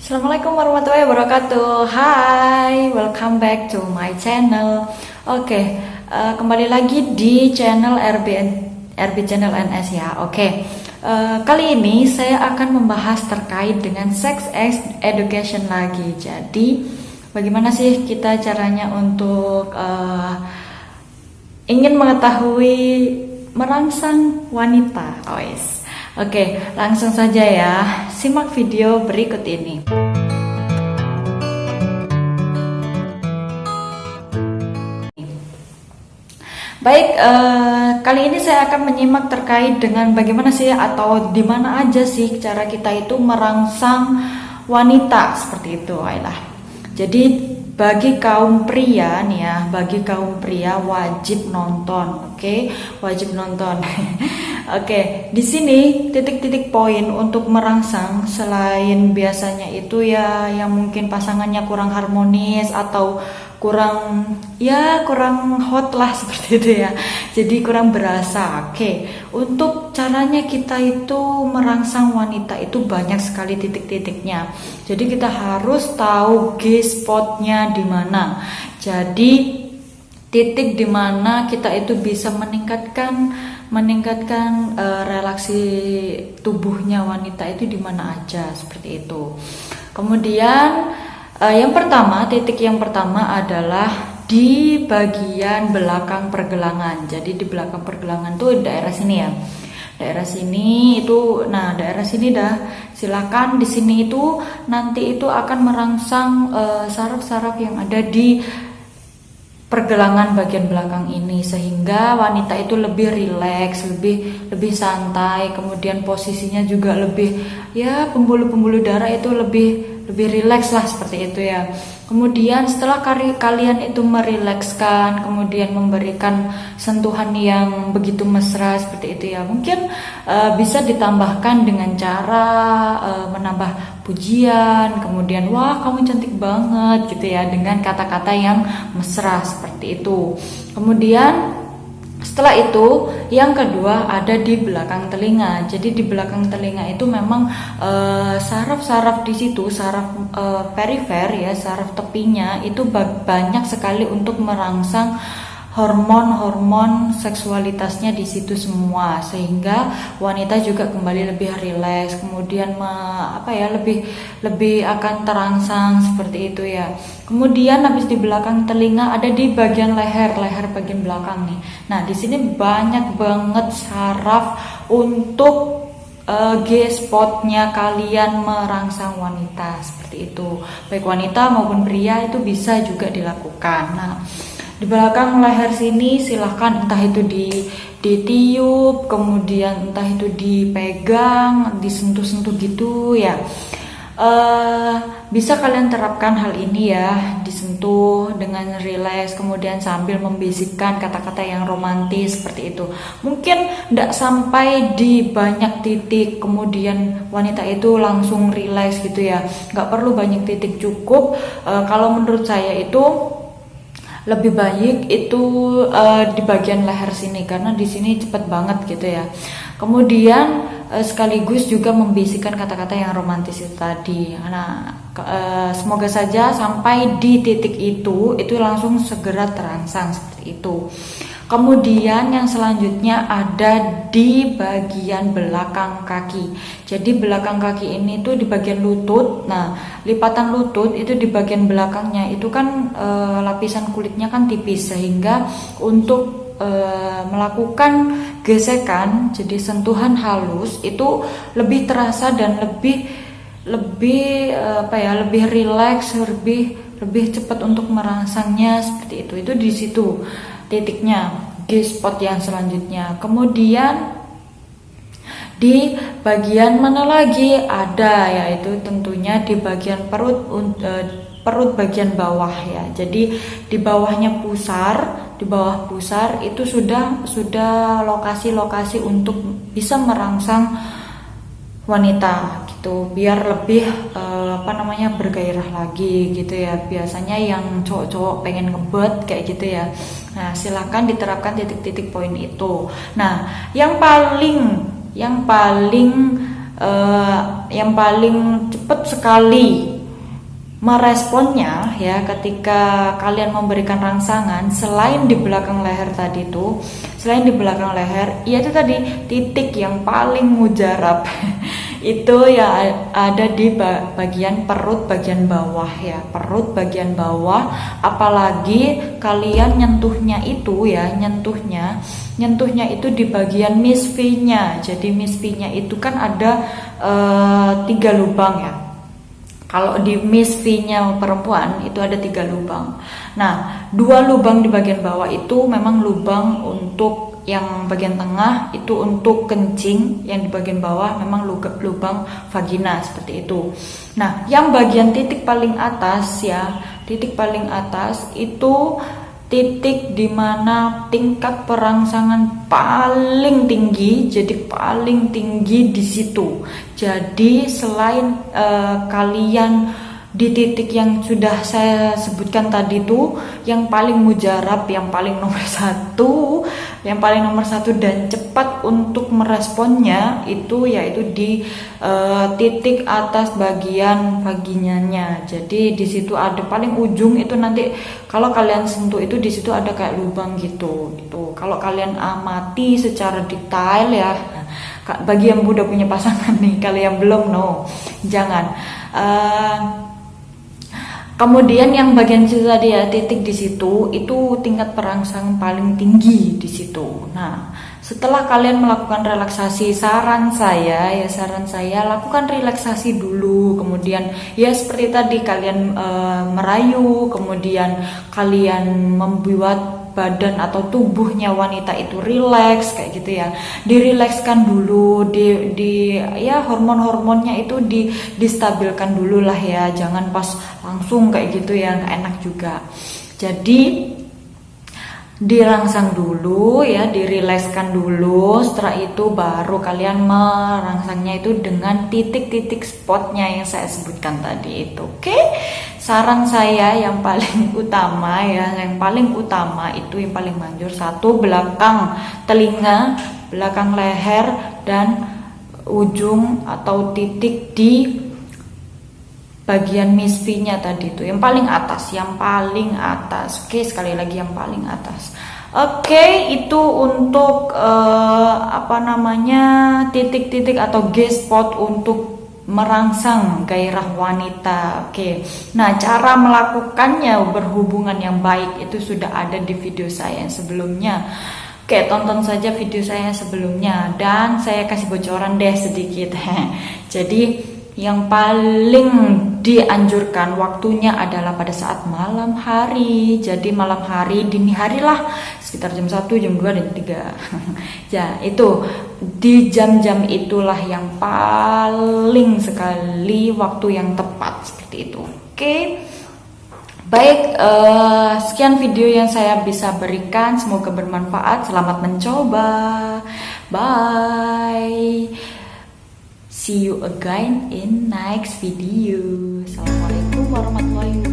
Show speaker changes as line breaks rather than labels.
Assalamualaikum warahmatullahi wabarakatuh. Hai, welcome back to my channel. Kembali lagi di channel RB Channel NS ya. Kali ini saya akan membahas terkait dengan sex education lagi. Jadi, bagaimana sih kita caranya untuk ingin mengetahui merangsang wanita? Langsung saja ya, simak video berikut ini. Baik, kali ini saya akan menyimak terkait dengan bagaimana sih atau di mana aja sih cara kita itu merangsang wanita seperti itu. Jadi bagi kaum pria nih ya, wajib nonton, wajib nonton. Di sini titik-titik poin untuk merangsang selain biasanya itu ya yang mungkin pasangannya kurang harmonis atau kurang hot lah seperti itu ya. Jadi kurang berasa. Untuk caranya kita itu merangsang wanita itu banyak sekali titik-titiknya. Jadi kita harus tahu G-spotnya di mana. Jadi titik di mana kita itu bisa meningkatkan relaksi tubuhnya wanita itu di mana aja seperti itu. Kemudian titik yang pertama adalah di bagian belakang pergelangan. Jadi di belakang pergelangan tuh daerah sini ya. Daerah sini silakan di sini itu nanti itu akan merangsang saraf-saraf yang ada di pergelangan bagian belakang ini sehingga wanita itu lebih rileks, lebih santai, kemudian posisinya juga lebih pembuluh-pembuluh darah itu lebih rileks lah seperti itu ya. Kemudian setelah kalian itu merilekskan, kemudian memberikan sentuhan yang begitu mesra seperti itu ya, mungkin bisa ditambahkan dengan cara menambah pujian, kemudian wah kamu cantik banget gitu ya, dengan kata-kata yang mesra seperti itu. Kemudian setelah itu yang kedua ada di belakang telinga. Jadi di belakang telinga itu memang saraf-saraf di situ, saraf perifer ya, saraf tepinya itu banyak sekali untuk merangsang hormon-hormon seksualitasnya di situ semua, sehingga wanita juga kembali lebih rileks, kemudian lebih akan terangsang seperti itu ya. Kemudian habis di belakang telinga ada di bagian leher bagian belakang nih. Nah, di sini banyak banget saraf untuk G-spotnya kalian merangsang wanita seperti itu. Baik wanita maupun pria itu bisa juga dilakukan. Nah, di belakang leher sini silahkan entah itu ditiup, kemudian entah itu dipegang, disentuh-sentuh gitu ya. Bisa kalian terapkan hal ini ya, disentuh dengan rileks, kemudian sambil membisikkan kata-kata yang romantis seperti itu. Mungkin tidak sampai di banyak titik, kemudian wanita itu langsung rileks gitu ya. Nggak perlu banyak titik, cukup kalau menurut saya itu lebih baik itu di bagian leher sini, karena di sini cepet banget gitu ya. Kemudian sekaligus juga membisikkan kata-kata yang romantis itu tadi. Nah, semoga saja sampai di titik itu langsung segera terangsang seperti itu. Kemudian yang selanjutnya ada di bagian belakang kaki. Jadi belakang kaki ini tuh di bagian lutut. Nah, lipatan lutut itu di bagian belakangnya itu kan lapisan kulitnya kan tipis, sehingga untuk melakukan gesekan, jadi sentuhan halus itu lebih terasa dan lebih rileks, lebih cepat untuk merangsangnya seperti itu. Itu di situ titiknya, G-spot yang selanjutnya. Kemudian di bagian mana lagi ada, yaitu tentunya di bagian perut bagian bawah ya. Jadi di bawah pusar itu sudah lokasi-lokasi untuk bisa merangsang wanita gitu, biar lebih bergairah lagi gitu ya. Biasanya yang cowok-cowok pengen ngebet kayak gitu ya. Nah, silakan diterapkan titik-titik poin itu. Nah, yang paling cepat sekali meresponnya ya, ketika kalian memberikan rangsangan selain di belakang leher tadi tuh, selain di belakang leher, yaitu tadi titik yang paling mujarab itu ya ada di bagian perut bagian bawah ya, perut bagian bawah. Apalagi kalian nyentuhnya itu ya, nyentuhnya itu di bagian misfinya. Jadi misfinya itu kan ada 3 lubang ya. Kalau di misfinya perempuan itu ada 3 lubang. Nah, 2 lubang di bagian bawah itu memang lubang untuk, yang bagian tengah itu untuk kencing, yang di bagian bawah memang lubang vagina seperti itu. Nah, yang bagian titik paling atas ya, titik paling atas itu titik dimana tingkat perangsangan paling tinggi, jadi paling tinggi di situ. Jadi selain kalian di titik yang sudah saya sebutkan tadi tuh, yang paling mujarab, yang paling nomor satu dan cepat untuk meresponnya itu yaitu di titik atas bagian vaginanya. Jadi di situ ada paling ujung itu, nanti kalau kalian sentuh itu di situ ada kayak lubang gitu. Itu kalau kalian amati secara detail ya. Bagi yang udah punya pasangan nih, kalian belum, no, jangan. Kemudian yang bagian situ tadi ya, titik di situ itu tingkat perangsang paling tinggi di situ. Nah, setelah kalian melakukan relaksasi, saran saya lakukan relaksasi dulu. Kemudian ya seperti tadi kalian merayu, kemudian kalian membuat badan atau tubuhnya wanita itu rileks kayak gitu ya, dirilekskan dulu, ya hormon-hormonnya itu distabilkan dulu lah ya, jangan pas langsung kayak gitu ya, nggak enak juga. Jadi dirangsang dulu ya, dirilekskan dulu, setelah itu baru kalian merangsangnya itu dengan titik-titik spotnya yang saya sebutkan tadi itu. Oke? Saran saya yang paling utama ya, yang paling utama itu yang paling manjur, 1 belakang telinga, belakang leher, dan ujung atau titik di bagian misfinya tadi itu, yang paling atas. Oke, sekali lagi yang paling atas. Oke, itu untuk titik-titik atau G-spot untuk merangsang gairah wanita. Oke, nah cara melakukannya berhubungan yang baik itu sudah ada di video saya yang sebelumnya. Oke, tonton saja video saya sebelumnya dan saya kasih bocoran deh sedikit. Jadi yang paling dianjurkan waktunya adalah pada saat malam hari. Jadi malam hari, dini hari lah, sekitar jam 1, jam 2, dan 3. Ya, itu di jam-jam itulah yang paling sekali waktu yang tepat seperti itu. Oke. Baik, sekian video yang saya bisa berikan, semoga bermanfaat. Selamat mencoba. Bye. See you again in next video. Assalamualaikum warahmatullahi wabarakatuh.